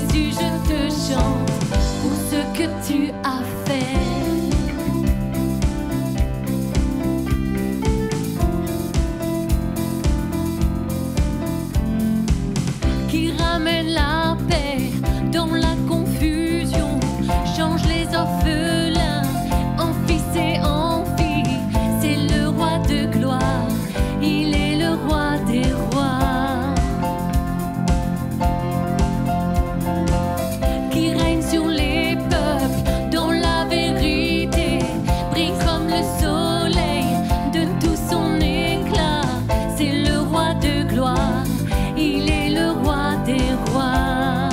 Jésus, je te chante pour ce que tu as fait. Qui ramène la paix dans la confusion, change les orphelins en fils et en filles. C'est le roi de gloire, il est le roi des rois. Qui règne sur les peuples dans la vérité, brille comme le soleil de tout son éclat. C'est le roi de gloire, il est le roi des rois.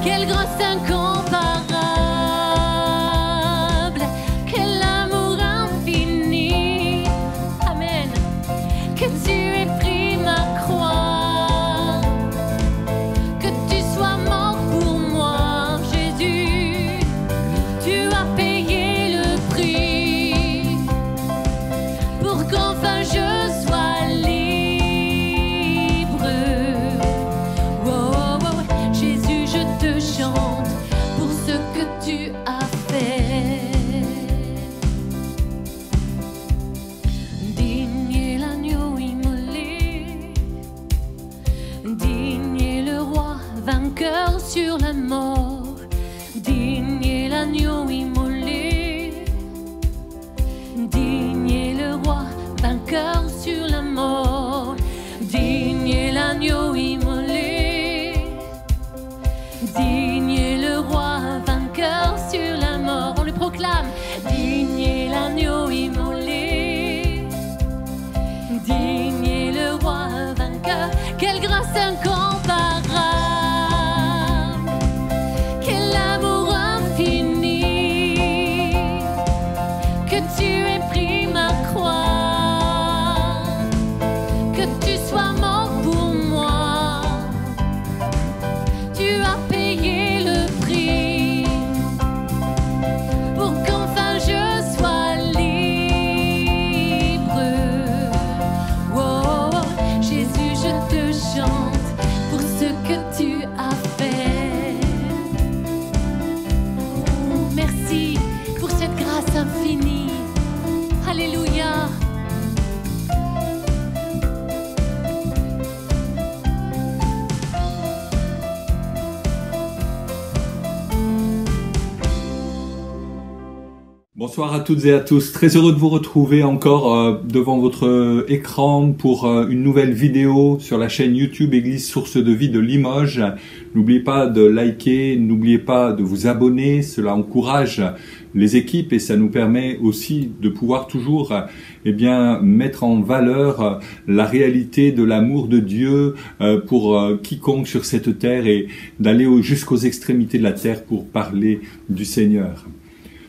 Quelle grâce incomparable, quel amour infini. Amen. Que tu aies pris ma croix, que tu sois mort pour moi, Jésus. Tu as payé le prix pour qu'enfin je sois libre. Oh, oh, oh. Jésus, je te chante pour ce que tu as fait. Digne est l'agneau immolé, digne est le roi vainqueur sur la mort. Digne est l'agneau immolé, digne est le roi vainqueur sur la mort. Digne est l'agneau immolé, digne est le roi vainqueur sur la mort. On le proclame. Digne est l'agneau immolé, digne est le roi vainqueur. Quelle grâce incomparable, quel amour infini. Que tu aies pris ma croix, que tu sois mort pour moi. Tu as payé le prix pour qu'enfin je sois libre. Oh, oh, Jésus, je te chante pour ce que tu as fait. Merci pour cette grâce infinie. Alléluia. Bonsoir à toutes et à tous, très heureux de vous retrouver encore devant votre écran pour une nouvelle vidéo sur la chaîne YouTube Église Source de Vie de Limoges. N'oubliez pas de liker, n'oubliez pas de vous abonner, cela encourage les équipes et ça nous permet aussi de pouvoir toujours mettre en valeur la réalité de l'amour de Dieu pour quiconque sur cette terre et d'aller jusqu'aux extrémités de la terre pour parler du Seigneur.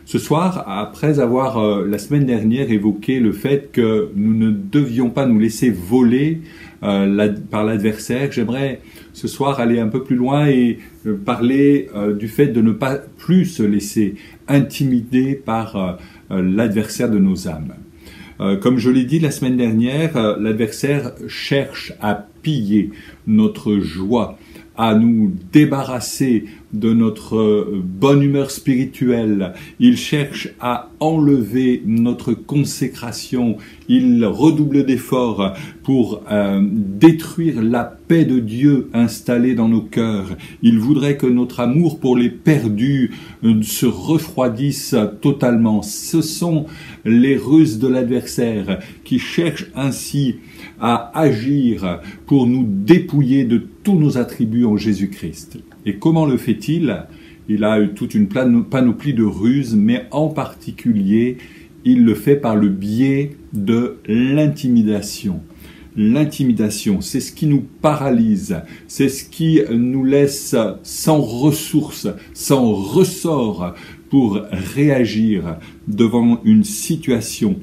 Ce soir, après avoir la semaine dernière évoqué le fait que nous ne devions pas nous laisser voler par l'adversaire, j'aimerais ce soir aller un peu plus loin et parler du fait de ne pas plus se laisser intimider par l'adversaire de nos âmes. Comme je l'ai dit la semaine dernière, l'adversaire cherche à piller notre joie, à nous débarrasser de notre bonne humeur spirituelle. Il cherche à enlever notre consécration. Il redouble d'efforts pour détruire la paix de Dieu installée dans nos cœurs. Il voudrait que notre amour pour les perdus se refroidisse totalement. Ce sont les ruses de l'adversaire qui cherchent ainsi à agir pour nous dépouiller de tous nos attributs en Jésus-Christ. Et comment le fait-il? Il a toute une panoplie de ruses, mais en particulier, il le fait par le biais de l'intimidation. L'intimidation, c'est ce qui nous paralyse, c'est ce qui nous laisse sans ressources, sans ressort pour réagir devant une situation.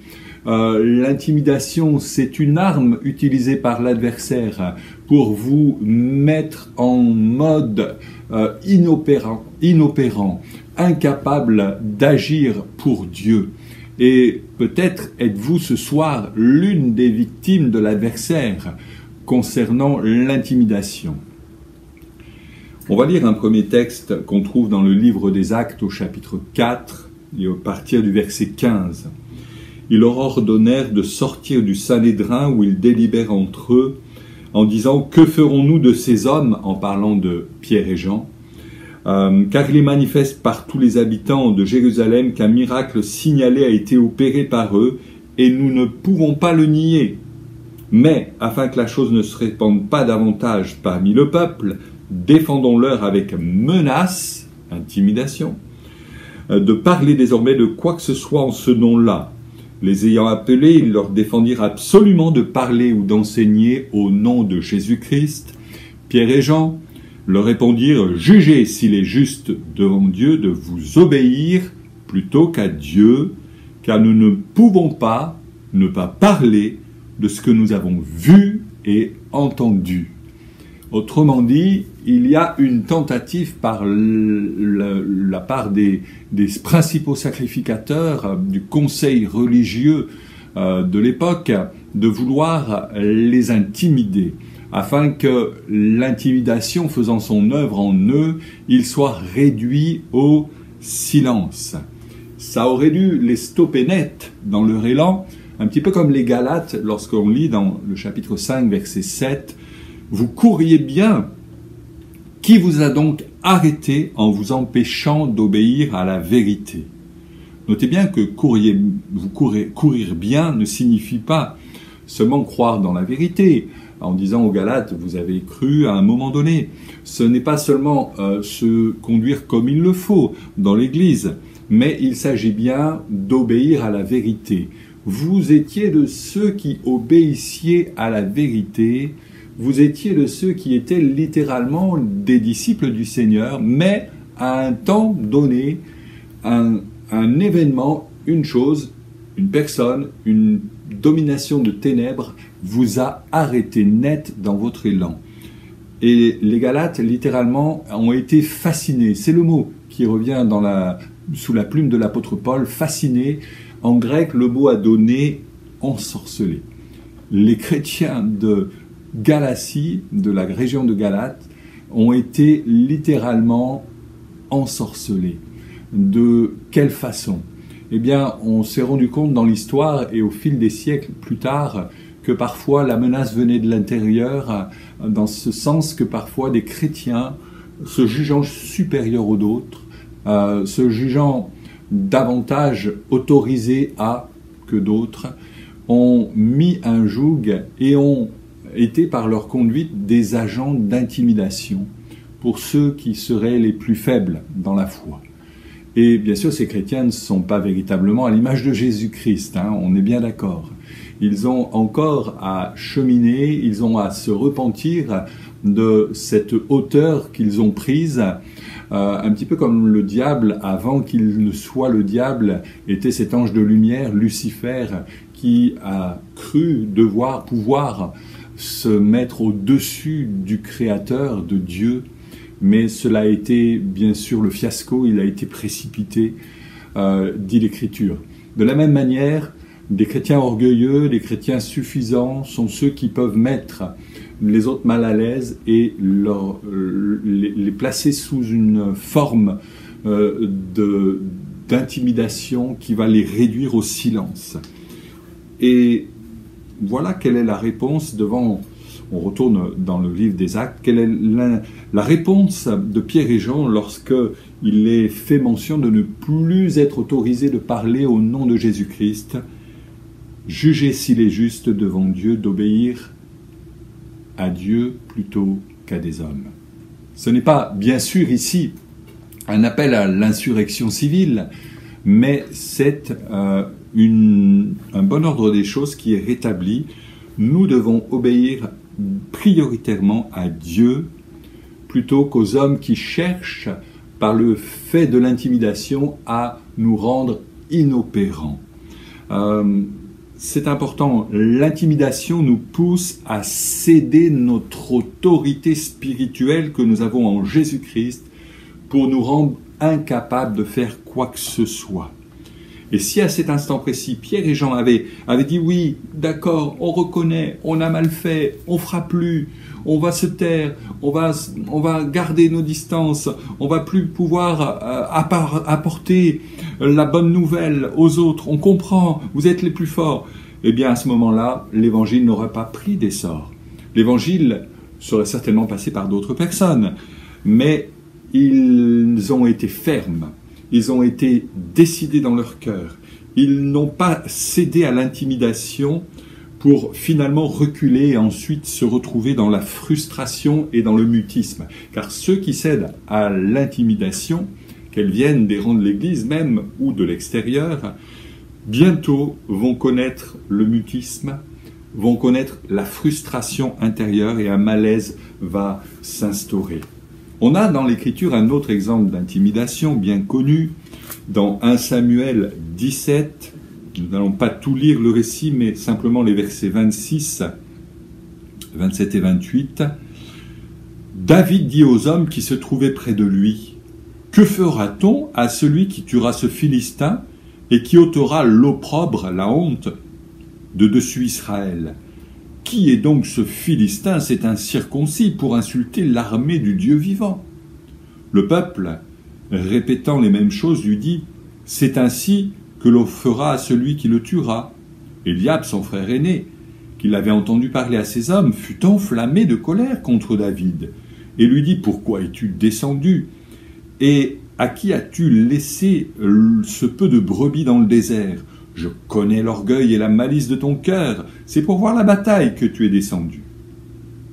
L'intimidation, c'est une arme utilisée par l'adversaire pour vous mettre en mode inopérant, incapable d'agir pour Dieu. Et peut-être êtes-vous ce soir l'une des victimes de l'adversaire concernant l'intimidation. On va lire un premier texte qu'on trouve dans le livre des Actes au chapitre 4 et à partir du verset 15. Ils leur ordonnèrent de sortir du Sanhédrin où ils délibèrent entre eux en disant « Que ferons-nous de ces hommes ?» en parlant de Pierre et Jean. Car il est manifeste par tous les habitants de Jérusalem qu'un miracle signalé a été opéré par eux et nous ne pouvons pas le nier. Mais, afin que la chose ne se répande pas davantage parmi le peuple, défendons-leur avec menace, intimidation, de parler désormais de quoi que ce soit en ce nom-là. Les ayant appelés, ils leur défendirent absolument de parler ou d'enseigner au nom de Jésus-Christ. Pierre et Jean leur répondirent « Jugez s'il est juste devant Dieu de vous obéir plutôt qu'à Dieu, car nous ne pouvons pas ne pas parler de ce que nous avons vu et entendu. » Autrement dit, il y a une tentative par la part des principaux sacrificateurs du conseil religieux de l'époque de vouloir les intimider, afin que l'intimidation faisant son œuvre en eux, ils soient réduits au silence. Ça aurait dû les stopper net dans leur élan, un petit peu comme les Galates, lorsqu'on lit dans le chapitre 5, verset 7, « Vous courriez bien, qui vous a donc arrêté en vous empêchant d'obéir à la vérité ?» Notez bien que courir bien ne signifie pas seulement croire dans la vérité, en disant aux Galates, vous avez cru à un moment donné. Ce n'est pas seulement se conduire comme il le faut dans l'Église, mais il s'agit bien d'obéir à la vérité. Vous étiez de ceux qui obéissiez à la vérité, vous étiez de ceux qui étaient littéralement des disciples du Seigneur, mais à un temps donné, un événement, une chose, une personne, une domination de ténèbres vous a arrêté net dans votre élan. Et les Galates, littéralement, ont été fascinés. C'est le mot qui revient sous la plume de l'apôtre Paul, fasciné. En grec, le mot a donné ensorcelé. Les chrétiens de Galatie, de la région de Galate, ont été littéralement ensorcelés. De quelle façon ? Eh bien, on s'est rendu compte dans l'histoire et au fil des siècles plus tard que parfois la menace venait de l'intérieur, dans ce sens que parfois des chrétiens, se jugeant supérieurs aux autres, se jugeant davantage autorisés à que d'autres, ont mis un joug et ont été par leur conduite des agents d'intimidation pour ceux qui seraient les plus faibles dans la foi. Et bien sûr, ces chrétiens ne sont pas véritablement à l'image de Jésus-Christ, on est bien d'accord. Ils ont encore à cheminer, ils ont à se repentir de cette hauteur qu'ils ont prise, un petit peu comme le diable, avant qu'il ne soit le diable, était cet ange de lumière, Lucifer, qui a cru devoir pouvoir se mettre au-dessus du Créateur, de Dieu. Mais cela a été, bien sûr, le fiasco, il a été précipité, dit l'Écriture. De la même manière, des chrétiens orgueilleux, des chrétiens suffisants sont ceux qui peuvent mettre les autres mal à l'aise et les placer sous une forme d'intimidation qui va les réduire au silence. Et voilà quelle est la réponse devant... On retourne dans le livre des Actes. Quelle est la réponse de Pierre et Jean lorsqu'il est fait mention de ne plus être autorisé de parler au nom de Jésus-Christ? Jugez s'il est juste devant Dieu d'obéir à Dieu plutôt qu'à des hommes. Ce n'est pas, bien sûr, ici un appel à l'insurrection civile, mais c'est un bon ordre des choses qui est rétabli. Nous devons obéir prioritairement à Dieu plutôt qu'aux hommes qui cherchent par le fait de l'intimidation à nous rendre inopérants. C'est important, l'intimidation nous pousse à céder notre autorité spirituelle que nous avons en Jésus-Christ pour nous rendre incapables de faire quoi que ce soit. Et si à cet instant précis, Pierre et Jean avaient dit oui, d'accord, on reconnaît, on a mal fait, on fera plus, on va se taire, on va garder nos distances, on va plus pouvoir apporter la bonne nouvelle aux autres, on comprend, vous êtes les plus forts. Eh bien, à ce moment-là, l'évangile n'aurait pas pris d'essor. L'évangile serait certainement passé par d'autres personnes, mais ils ont été fermes, ils ont été décidés dans leur cœur, ils n'ont pas cédé à l'intimidation pour finalement reculer et ensuite se retrouver dans la frustration et dans le mutisme. Car ceux qui cèdent à l'intimidation, qu'elle vienne des rangs de l'Église même ou de l'extérieur, bientôt vont connaître le mutisme, vont connaître la frustration intérieure et un malaise va s'instaurer. On a dans l'Écriture un autre exemple d'intimidation bien connu, dans 1 Samuel 17, nous n'allons pas tout lire le récit, mais simplement les versets 26, 27 et 28. David dit aux hommes qui se trouvaient près de lui, « Que fera-t-on à celui qui tuera ce Philistin et qui ôtera l'opprobre, la honte, de dessus Israël? Qui est donc ce Philistin, cet incirconcis, pour insulter l'armée du Dieu vivant ?» Le peuple, répétant les mêmes choses, lui dit, « C'est ainsi que l'on fera à celui qui le tuera. » Eliab, son frère aîné, qui l'avait entendu parler à ses hommes, fut enflammé de colère contre David, et lui dit, « Pourquoi es-tu descendu? Et à qui as-tu laissé ce peu de brebis dans le désert? Je connais l'orgueil et la malice de ton cœur, c'est pour voir la bataille que tu es descendu. »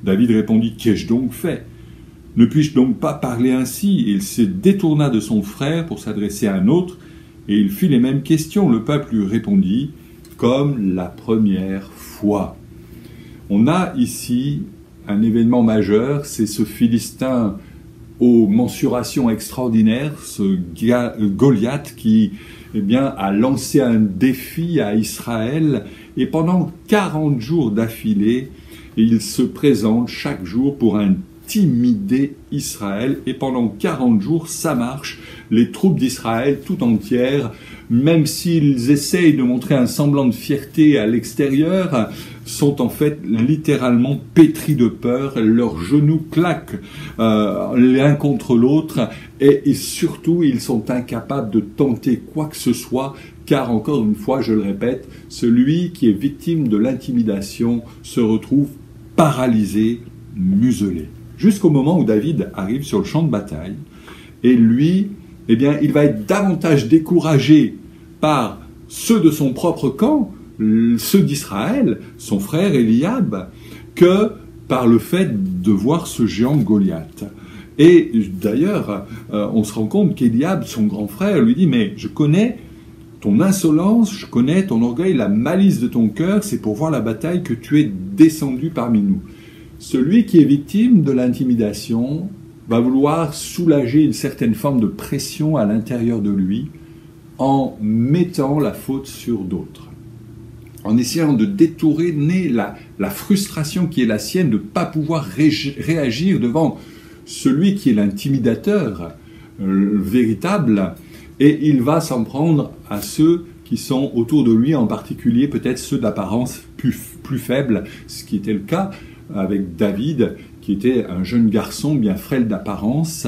David répondit, « Qu'ai-je donc fait? Ne puis-je donc pas parler ainsi ?» Il se détourna de son frère pour s'adresser à un autre, et il fit les mêmes questions. Le peuple lui répondit, comme la première fois. On a ici un événement majeur, c'est ce Philistin aux mensurations extraordinaires, ce Goliath qui a lancé un défi à Israël, et pendant 40 jours d'affilée, il se présente chaque jour pour intimider Israël, et pendant 40 jours, ça marche. Les troupes d'Israël tout entières, même s'ils essayent de montrer un semblant de fierté à l'extérieur, sont en fait littéralement pétris de peur, leurs genoux claquent l'un contre l'autre, et surtout ils sont incapables de tenter quoi que ce soit, car encore une fois, je le répète, celui qui est victime de l'intimidation se retrouve paralysé, muselé. Jusqu'au moment où David arrive sur le champ de bataille, et lui, il va être davantage découragé par ceux de son propre camp, ceux d'Israël, son frère Eliab, que par le fait de voir ce géant Goliath. Et d'ailleurs, on se rend compte qu'Eliab, son grand frère, lui dit « Mais je connais ton insolence, je connais ton orgueil, la malice de ton cœur, c'est pour voir la bataille que tu es descendu parmi nous. » Celui qui est victime de l'intimidation va vouloir soulager une certaine forme de pression à l'intérieur de lui en mettant la faute sur d'autres, en essayant de détourner la frustration qui est la sienne de ne pas pouvoir réagir devant celui qui est l'intimidateur véritable, et il va s'en prendre à ceux qui sont autour de lui, en particulier peut-être ceux d'apparence plus faibles, ce qui était le cas avec David, qui était un jeune garçon bien frêle d'apparence,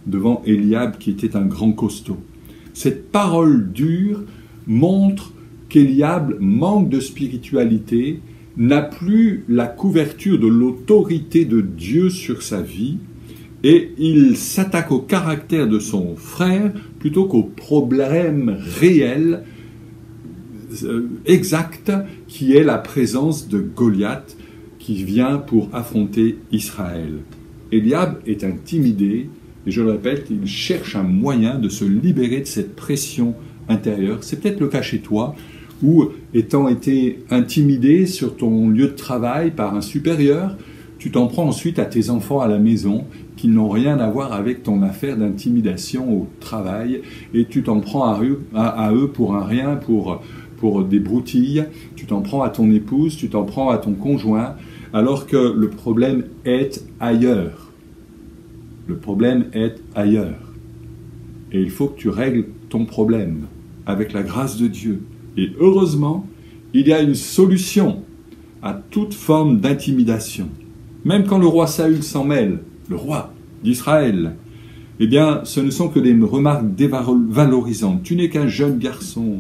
devant Eliab, qui était un grand costaud. Cette parole dure montre qu'Eliab manque de spiritualité, n'a plus la couverture de l'autorité de Dieu sur sa vie, et il s'attaque au caractère de son frère plutôt qu'au problème réel, exact, qui est la présence de Goliath, qui vient pour affronter Israël. Eliab est intimidé, et je le répète, il cherche un moyen de se libérer de cette pression intérieure. C'est peut-être le cas chez toi, où, étant été intimidé sur ton lieu de travail par un supérieur, tu t'en prends ensuite à tes enfants à la maison, qui n'ont rien à voir avec ton affaire d'intimidation au travail, et tu t'en prends à eux pour un rien, pour des broutilles, tu t'en prends à ton épouse, tu t'en prends à ton conjoint, alors que le problème est ailleurs. Le problème est ailleurs. Et il faut que tu règles ton problème avec la grâce de Dieu. Et heureusement, il y a une solution à toute forme d'intimidation. même quand le roi Saül s'en mêle, le roi d'Israël, eh bien, ce ne sont que des remarques dévalorisantes. Tu n'es qu'un jeune garçon,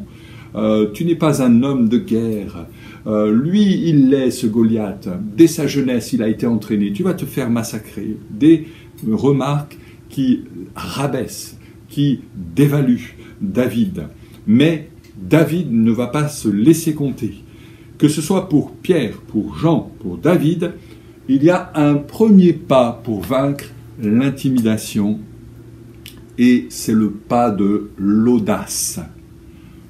tu n'es pas un homme de guerre. Lui, il l'est, ce Goliath. Dès sa jeunesse, il a été entraîné. Tu vas te faire massacrer. Des remarques qui rabaissent, qui dévaluent David. Mais David ne va pas se laisser compter. Que ce soit pour Pierre, pour Jean, pour David, il y a un premier pas pour vaincre l'intimidation, et c'est le pas de l'audace.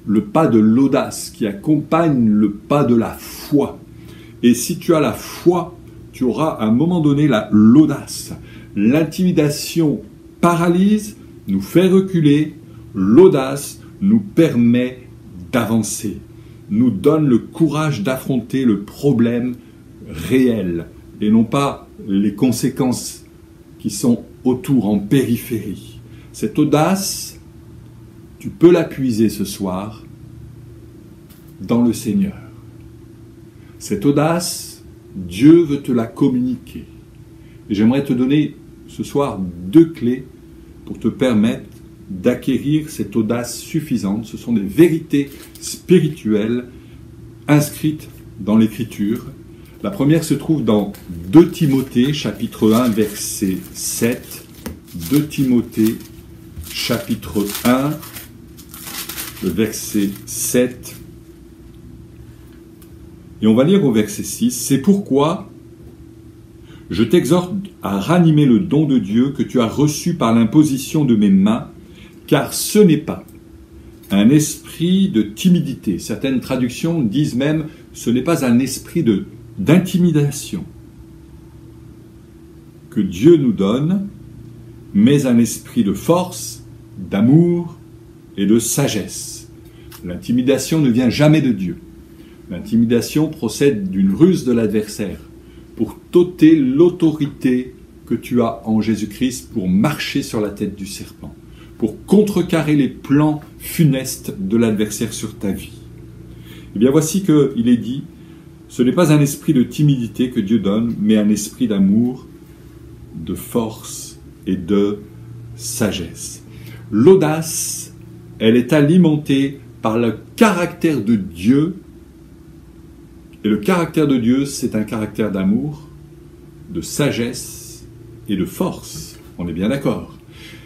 Le pas de l'audace qui accompagne le pas de la foi. Et si tu as la foi, tu auras à un moment donné l'audace. L'intimidation paralyse, nous fait reculer, l'audace nous permet d'avancer, nous donne le courage d'affronter le problème réel et non pas les conséquences qui sont autour, en périphérie. Cette audace, tu peux la puiser ce soir dans le Seigneur. Cette audace, Dieu veut te la communiquer. Et j'aimerais te donner ce soir 2 clés pour te permettre d'acquérir cette audace suffisante. Ce sont des vérités spirituelles inscrites dans l'Écriture. La première se trouve dans 2 Timothée, chapitre 1, verset 7. 2 Timothée, chapitre 1, le verset 7. Et on va lire au verset 6. « C'est pourquoi je t'exhorte à ranimer le don de Dieu que tu as reçu par l'imposition de mes mains, car ce n'est pas un esprit de timidité. » Certaines traductions disent même « ce n'est pas un esprit d'intimidation que Dieu nous donne, mais un esprit de force, d'amour et de sagesse. » L'intimidation ne vient jamais de Dieu. L'intimidation procède d'une ruse de l'adversaire pour t'ôter l'autorité que tu as en Jésus-Christ pour marcher sur la tête du serpent, pour contrecarrer les plans funestes de l'adversaire sur ta vie. Eh bien, voici qu'il est dit, ce n'est pas un esprit de timidité que Dieu donne, mais un esprit d'amour, de force et de sagesse. L'audace, elle est alimentée par le caractère de Dieu. Et le caractère de Dieu, c'est un caractère d'amour, de sagesse et de force. On est bien d'accord.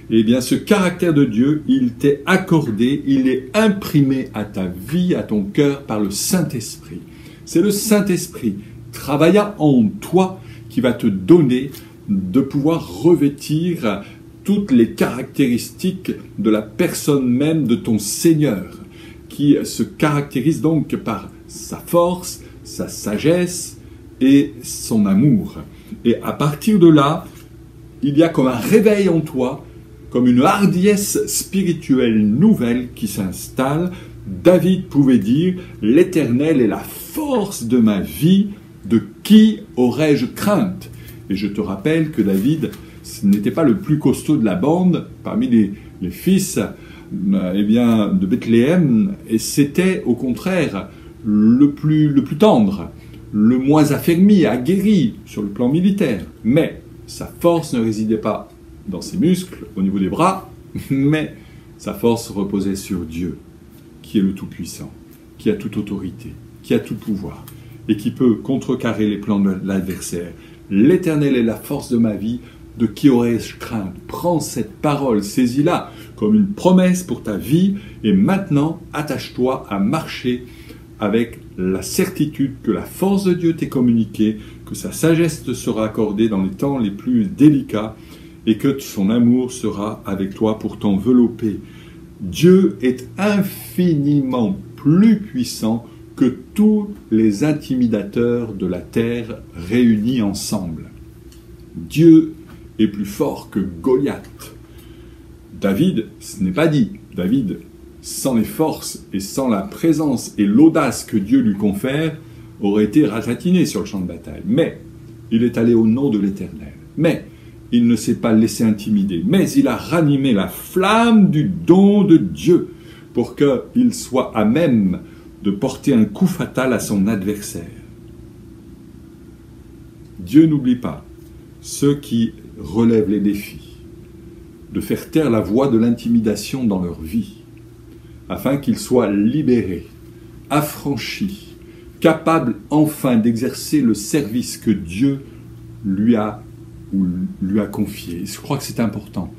Eh bien, ce caractère de Dieu, il t'est accordé, il est imprimé à ta vie, à ton cœur, par le Saint-Esprit. C'est le Saint-Esprit, travaillant en toi, qui va te donner de pouvoir revêtir toutes les caractéristiques de la personne même de ton Seigneur, qui se caractérise donc par sa force, sa sagesse et son amour. Et à partir de là, il y a comme un réveil en toi, comme une hardiesse spirituelle nouvelle qui s'installe. David pouvait dire « L'Éternel est la force de ma vie, de qui aurais-je crainte ?» Et je te rappelle que David, ce n'était pas le plus costaud de la bande, parmi les fils de Bethléem, et c'était au contraire le plus tendre, le moins affermi, aguerri sur le plan militaire. Mais sa force ne résidait pas dans ses muscles, au niveau des bras, mais sa force reposait sur Dieu, qui est le Tout-Puissant, qui a toute autorité, qui a tout pouvoir, et qui peut contrecarrer les plans de l'adversaire. L'Éternel est la force de ma vie, de qui aurais-je crainte? Prends cette parole, saisis-la comme une promesse pour ta vie, et maintenant, attache-toi à marcher avec la certitude que la force de Dieu t'est communiquée, que sa sagesse te sera accordée dans les temps les plus délicats, et que son amour sera avec toi pour t'envelopper. Dieu est infiniment plus puissant que tous les intimidateurs de la terre réunis ensemble. Dieu est plus fort que Goliath. David, ce n'est pas dit. David, sans les forces et sans la présence et l'audace que Dieu lui confère, aurait été ratatiné sur le champ de bataille. Mais il est allé au nom de l'Éternel. Mais il ne s'est pas laissé intimider. Mais il a ranimé la flamme du don de Dieu pour qu'il soit à même de porter un coup fatal à son adversaire. Dieu n'oublie pas ceux qui relèvent les défis, de faire taire la voix de l'intimidation dans leur vie, afin qu'ils soient libérés, affranchis, capables enfin d'exercer le service que Dieu lui a confié. Et je crois que c'est important,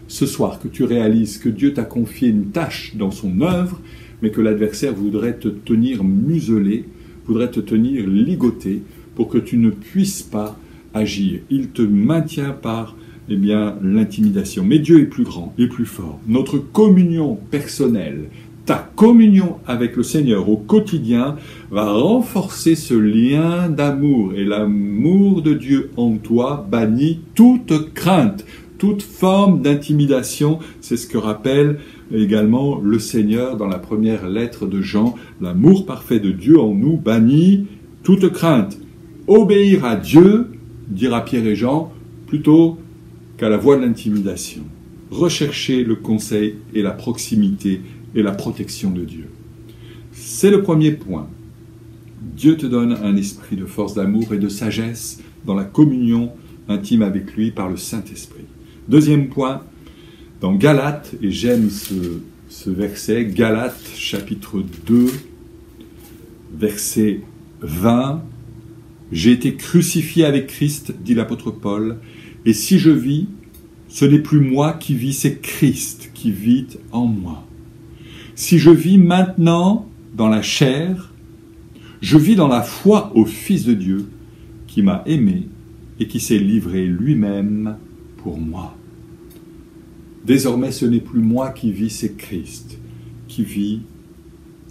ce soir, que tu réalises que Dieu t'a confié une tâche dans son œuvre, mais que l'adversaire voudrait te tenir muselé, voudrait te tenir ligoté, pour que tu ne puisses pas agir. Il te maintient par l'intimidation. Mais Dieu est plus grand et plus fort. Notre communion personnelle, ta communion avec le Seigneur au quotidien va renforcer ce lien d'amour. Et l'amour de Dieu en toi bannit toute crainte, toute forme d'intimidation. C'est ce que rappelle également le Seigneur dans la première lettre de Jean. L'amour parfait de Dieu en nous bannit toute crainte. Obéir à Dieu, dira Pierre et Jean, plutôt qu'à la voie de l'intimidation. Rechercher le conseil et la proximité et la protection de Dieu. C'est le premier point. Dieu te donne un esprit de force, d'amour et de sagesse dans la communion intime avec lui par le Saint-Esprit. Deuxième point, dans Galates, et j'aime ce verset, Galates chapitre 2, verset 20, « J'ai été crucifié avec Christ, dit l'apôtre Paul, et si je vis, ce n'est plus moi qui vis, c'est Christ qui vit en moi. Si je vis maintenant dans la chair, je vis dans la foi au Fils de Dieu qui m'a aimé et qui s'est livré lui-même pour moi. Désormais, ce n'est plus moi qui vis, c'est Christ qui vit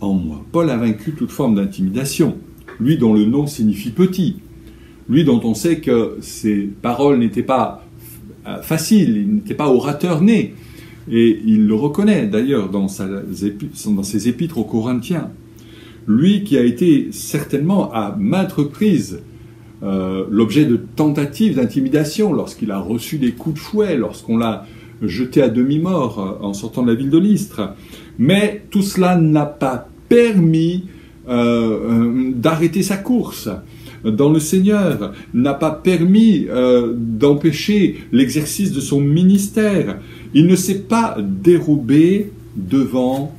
en moi. » Paul a vaincu toute forme d'intimidation. Lui dont le nom signifie petit. Lui dont on sait que ses paroles n'étaient pas faciles, il n'était pas orateur né. Et il le reconnaît d'ailleurs dans ses épîtres aux Corinthiens. Lui qui a été certainement à maintes reprises l'objet de tentatives d'intimidation lorsqu'il a reçu des coups de fouet, lorsqu'on l'a jeté à demi-mort en sortant de la ville de Lystre. Mais tout cela n'a pas permis d'arrêter sa course dans le Seigneur, n'a pas permis d'empêcher l'exercice de son ministère. Il ne s'est pas dérobé devant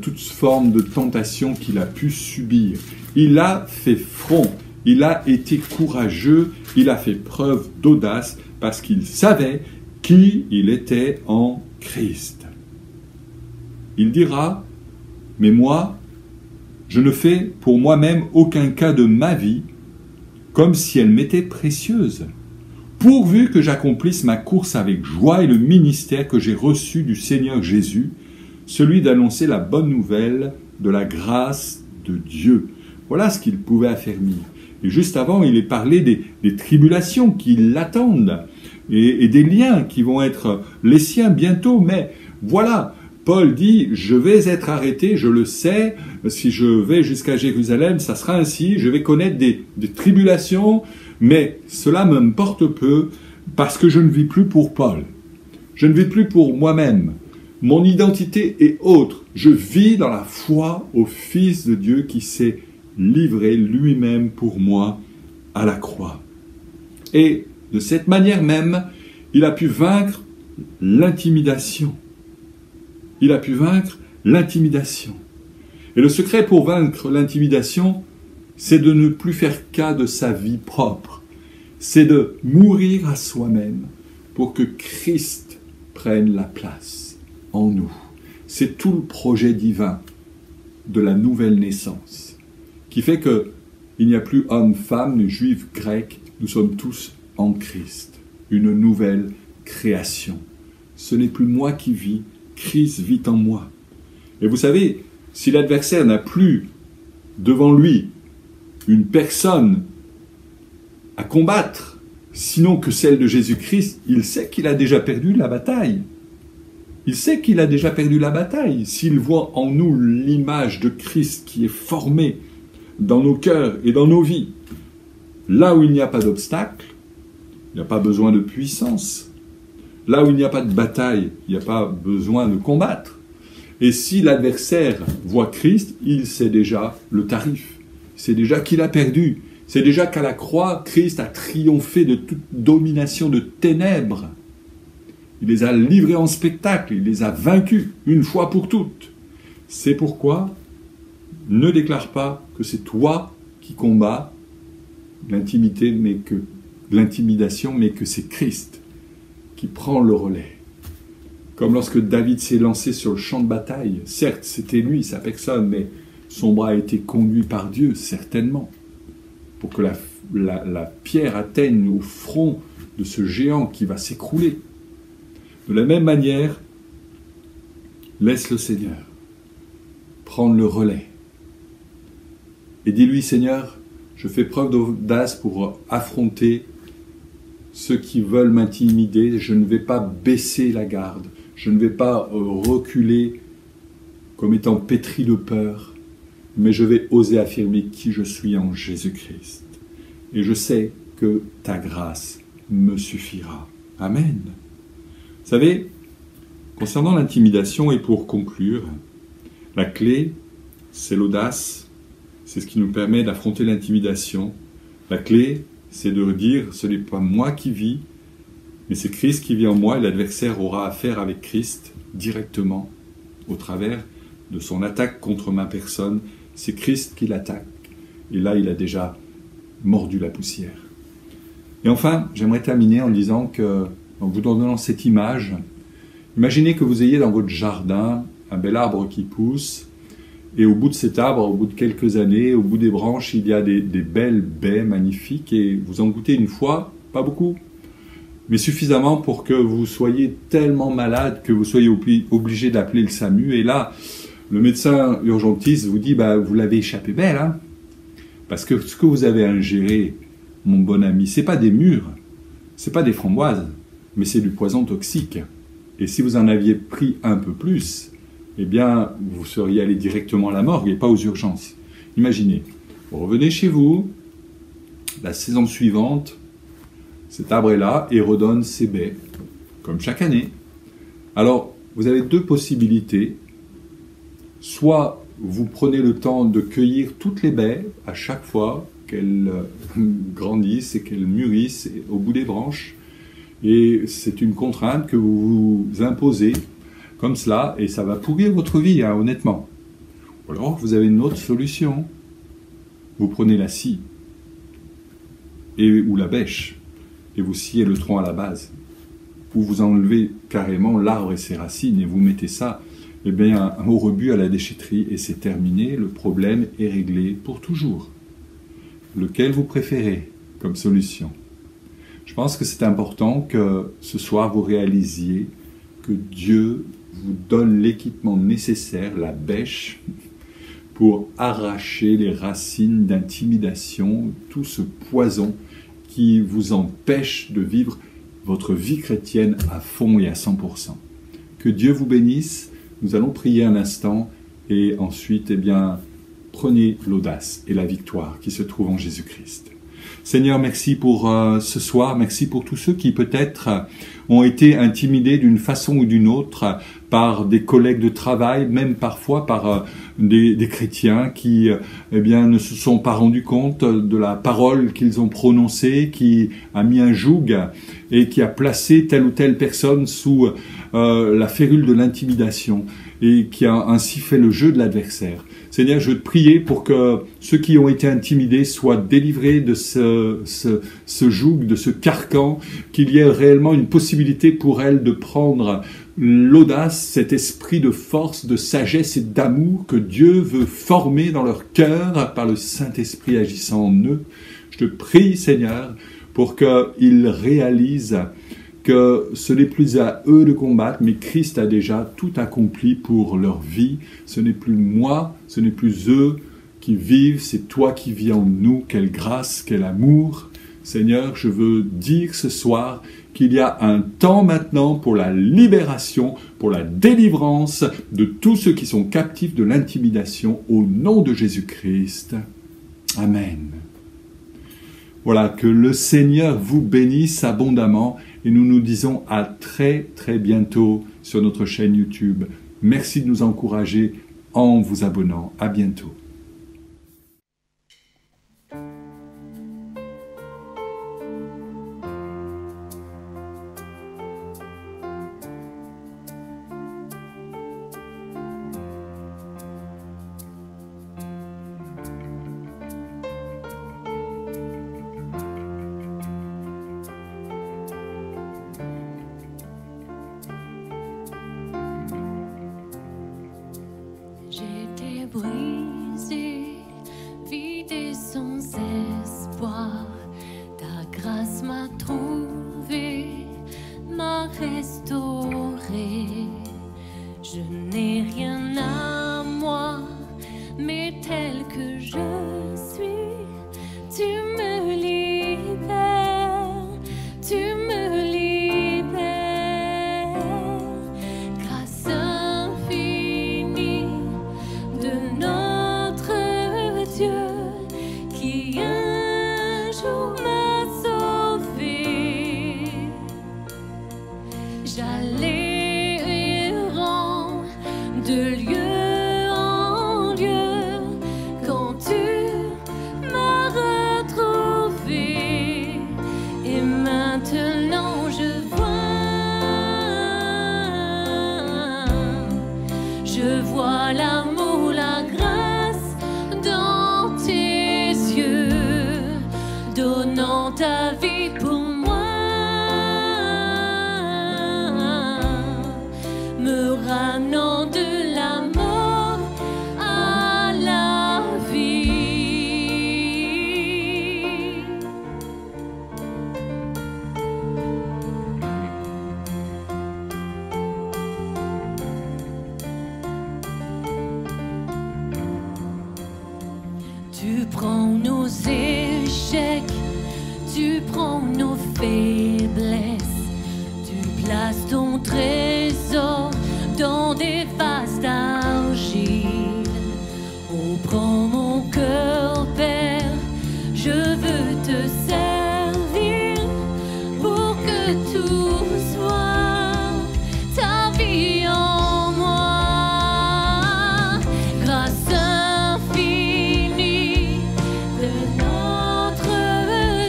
toute forme de tentation qu'il a pu subir. Il a fait front, il a été courageux, il a fait preuve d'audace parce qu'il savait qui il était en Christ. Il dira, mais moi, je ne fais pour moi-même aucun cas de ma vie, comme si elle m'était précieuse, pourvu que j'accomplisse ma course avec joie et le ministère que j'ai reçu du Seigneur Jésus, celui d'annoncer la bonne nouvelle de la grâce de Dieu. Voilà ce qu'il pouvait affermir. Et juste avant, il est parlé des tribulations qui l'attendent et des liens qui vont être les siens bientôt, mais voilà. Paul dit, je vais être arrêté, je le sais, si je vais jusqu'à Jérusalem, ça sera ainsi, je vais connaître des tribulations, mais cela m'importe peu, parce que je ne vis plus pour Paul. Je ne vis plus pour moi-même. Mon identité est autre. Je vis dans la foi au Fils de Dieu qui s'est livré lui-même pour moi à la croix. Et de cette manière même, il a pu vaincre l'intimidation. Il a pu vaincre l'intimidation. Et le secret pour vaincre l'intimidation, c'est de ne plus faire cas de sa vie propre. C'est de mourir à soi-même pour que Christ prenne la place en nous. C'est tout le projet divin de la nouvelle naissance qui fait qu'il n'y a plus homme, femme, juif, grec, nous sommes tous en Christ. Une nouvelle création. Ce n'est plus moi qui vis, Christ vit en moi. Et vous savez, si l'adversaire n'a plus devant lui une personne à combattre, sinon que celle de Jésus-Christ, il sait qu'il a déjà perdu la bataille. Il sait qu'il a déjà perdu la bataille. S'il voit en nous l'image de Christ qui est formée dans nos cœurs et dans nos vies, là où il n'y a pas d'obstacle, il n'y a pas besoin de puissance. Là où il n'y a pas de bataille, il n'y a pas besoin de combattre. Et si l'adversaire voit Christ, il sait déjà le tarif. Il sait déjà qu'il a perdu. C'est déjà qu'à la croix, Christ a triomphé de toute domination de ténèbres. Il les a livrés en spectacle, il les a vaincus, une fois pour toutes. C'est pourquoi, ne déclare pas que c'est toi qui combats l'intimidation, mais que c'est Christ qui prend le relais. Comme lorsque David s'est lancé sur le champ de bataille, certes, c'était lui, sa personne, mais son bras a été conduit par Dieu, certainement, pour que la pierre atteigne au front de ce géant qui va s'écrouler. De la même manière, laisse le Seigneur prendre le relais. Et dis-lui, Seigneur, je fais preuve d'audace pour affronter ceux qui veulent m'intimider. Je ne vais pas baisser la garde. Je ne vais pas reculer comme étant pétri de peur, mais je vais oser affirmer qui je suis en Jésus-Christ. Et je sais que ta grâce me suffira. Amen. Vous savez, concernant l'intimidation, et pour conclure, la clé, c'est l'audace, c'est ce qui nous permet d'affronter l'intimidation. La clé, c'est de dire, ce n'est pas moi qui vis, mais c'est Christ qui vit en moi, et l'adversaire aura affaire avec Christ directement, au travers de son attaque contre ma personne. C'est Christ qui l'attaque, et là, il a déjà mordu la poussière. Et enfin, j'aimerais terminer en disant que, en vous donnant cette image, imaginez que vous ayez dans votre jardin un bel arbre qui pousse, et au bout de cet arbre, au bout de quelques années, au bout des branches, il y a des belles baies magnifiques, et vous en goûtez une fois, pas beaucoup, mais suffisamment pour que vous soyez tellement malade que vous soyez obligé d'appeler le SAMU, et là, le médecin urgentiste vous dit, vous l'avez échappé belle, hein, parce que ce que vous avez ingéré, mon bon ami, c'est pas des mûres, c'est pas des framboises, mais c'est du poison toxique. Et si vous en aviez pris un peu plus, eh bien, vous seriez allé directement à la morgue et pas aux urgences. Imaginez, vous revenez chez vous, la saison suivante, cet arbre est là et redonne ses baies, comme chaque année. Alors, vous avez deux possibilités. Soit vous prenez le temps de cueillir toutes les baies à chaque fois qu'elles grandissent et qu'elles mûrissent au bout des branches, et c'est une contrainte que vous vous imposez comme cela, et ça va pourrir votre vie, hein, honnêtement. Ou alors, vous avez une autre solution. Vous prenez la scie, ou la bêche, et vous sciez le tronc à la base. Ou vous enlevez carrément l'arbre et ses racines, et vous mettez ça au rebut à la déchetterie, et c'est terminé, le problème est réglé pour toujours. Lequel vous préférez comme solution? Je pense que c'est important que ce soir vous réalisiez que Dieu vous donne l'équipement nécessaire, la bêche, pour arracher les racines d'intimidation, tout ce poison qui vous empêche de vivre votre vie chrétienne à fond et à 100%. Que Dieu vous bénisse. Nous allons prier un instant et ensuite, prenez l'audace et la victoire qui se trouve en Jésus-Christ. Seigneur, merci pour ce soir, merci pour tous ceux qui peut-être ont été intimidés d'une façon ou d'une autre par des collègues de travail, même parfois par des chrétiens qui ne se sont pas rendus compte de la parole qu'ils ont prononcée, qui a mis un joug et qui a placé telle ou telle personne sous la férule de l'intimidation et qui a ainsi fait le jeu de l'adversaire. Seigneur, je veux te prier pour que ceux qui ont été intimidés soient délivrés de ce joug, de ce carcan, qu'il y ait réellement une possibilité pour elles de prendre l'audace, cet esprit de force, de sagesse et d'amour que Dieu veut former dans leur cœur par le Saint-Esprit agissant en eux. Je te prie, Seigneur, pour qu'ils réalisent que ce n'est plus à eux de combattre, mais Christ a déjà tout accompli pour leur vie. Ce n'est plus moi, ce n'est plus eux qui vivent, c'est toi qui vis en nous. Quelle grâce, quel amour. Seigneur, je veux dire ce soir qu'il y a un temps maintenant pour la libération, pour la délivrance de tous ceux qui sont captifs de l'intimidation au nom de Jésus-Christ. Amen. Voilà, que le Seigneur vous bénisse abondamment et nous nous disons à très très bientôt sur notre chaîne YouTube. Merci de nous encourager en vous abonnant. À bientôt. Je n'ai rien à moi, mais tel que je suis, tu me libères, tu me libères. Grâce infinie de notre Dieu qui un jour m'a sauvé. J'allais errant de lieu en lieu quand tu m'as retrouvé. Et maintenant je vois l'amour, la grâce dans tes yeux, donnant ta vie pour moi, me ramenant de la mort à la vie. Tu prends nos échecs, tu prends nos faiblesses, tu places ton trésor dans des vases d'argile. Oh, prends mon cœur, Père, je veux te servir pour que tout soit ta vie en moi. Grâce infinie de notre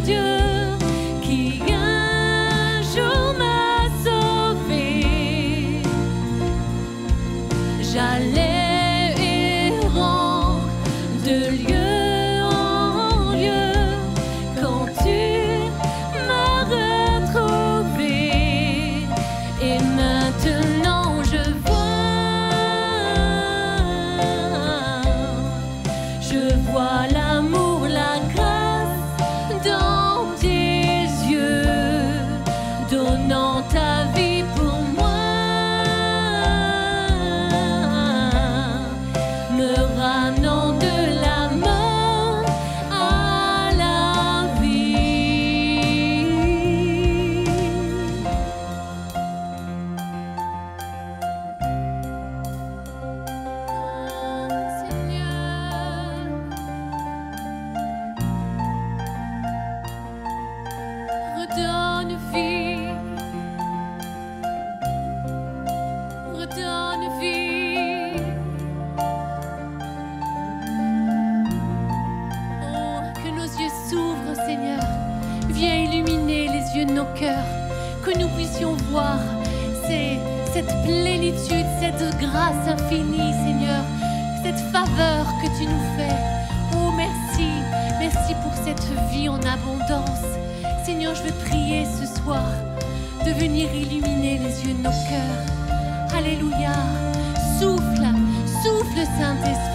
Dieu qui un jour m'a sauvé. J'allais errant de lieu en lieu quand tu m'as retrouvé. Et maintenant je vois l'amour, la grâce dans tes yeux, donnant ta vie pour moi, me ramenant de la mort à la vie. Seigneur, redonne vie, redonne vie. Oh, que nos yeux s'ouvrent, Seigneur. Viens illuminer les yeux de nos cœurs, que nous puissions voir cette plénitude, cette grâce infinie, Seigneur, cette faveur que tu nous fais. Oh, merci, merci pour cette vie en abondance. Seigneur, je veux prier ce soir de venir illuminer les yeux de nos cœurs. Alléluia. Souffle, souffle, Saint-Esprit.